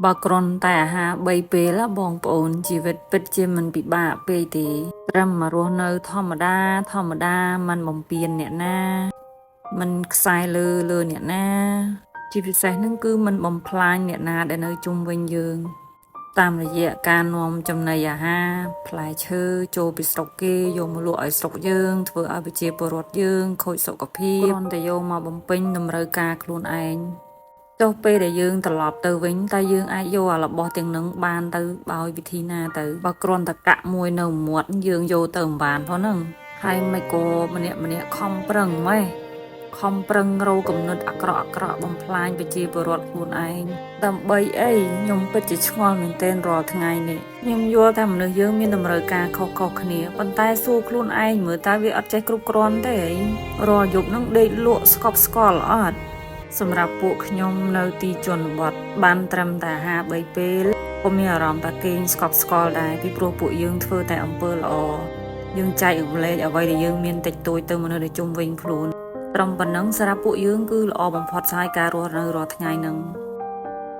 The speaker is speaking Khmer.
បើគ្រាន់តែអាហារ3ពេលបងប្អូនជីវិតពិតជាមិនពិបាកពេកទេត្រឹមមករស់នៅធម្មតាមិនបំពេញអ្នកណាមិនខ្សែលើអ្នកណាជាពិសេសនឹងគឺមិនបំផ្លាញអ្នកណាដែលនៅជុំវិញយើងតាមរយៈការនាំចំណីអាហារផ្លែឈើចូលពីស្រុកគេយកមកលក់ឲ្យស្រុកយើងធ្វើឲ្យប្រជាពលរដ្ឋយើងខូចសុខភាពគ្រាន់តែយកមកបំពេញតម្រូវការខ្លួនឯងចុះពេលដែលយើងត្រឡប់ទៅវិញតើយើងអាចយករបស់ទាំងនឹងបានទៅដោយវិធីណាទៅបើគ្រាន់តែកាក់មួយនៅមាត់យើងយកទៅមិនបានផងហ្នឹងហើយមិនក៏ម្នាក់ខំប្រឹងម៉េះខំប្រឹងរកកំណត់អាក្រក់បំផ្លាញប្រជាពលរដ្ឋខ្លួនឯងដើម្បីអីខ្ញុំពិតជាឆ្ងល់មែនទែនរាល់ថ្ងៃនេះខ្ញុំយល់ថាមនុស្សយើងមានតម្រូវការខុសៗគ្នាប៉ុន្តែសួរខ្លួនឯងមើលតើវាអត់ចេះគ្រប់គ្រាន់ទេរាល់យប់នឹងដេកលក់ស្កប់ស្កល់អត់សម្រាប់ពួកខ្ញុំនៅទីជនបទបានត្រឹមតែអាហារ3ពេលក៏មានអារម្មណ៍ថាគេងស្កប់ស្កល់ដែរពីព្រោះពួកយើងធ្វើតែអំពើល្អយើងចែករំលែកអ្វីដែលយើងមានតិចតួចទៅមនុស្សដែលជុំវិញខ្លួនត្រឹមប៉ុណ្ណឹងសម្រាប់ពួកយើងគឺល្អបំផុតហើយការរស់នៅរាល់ថ្ងៃហ្នឹង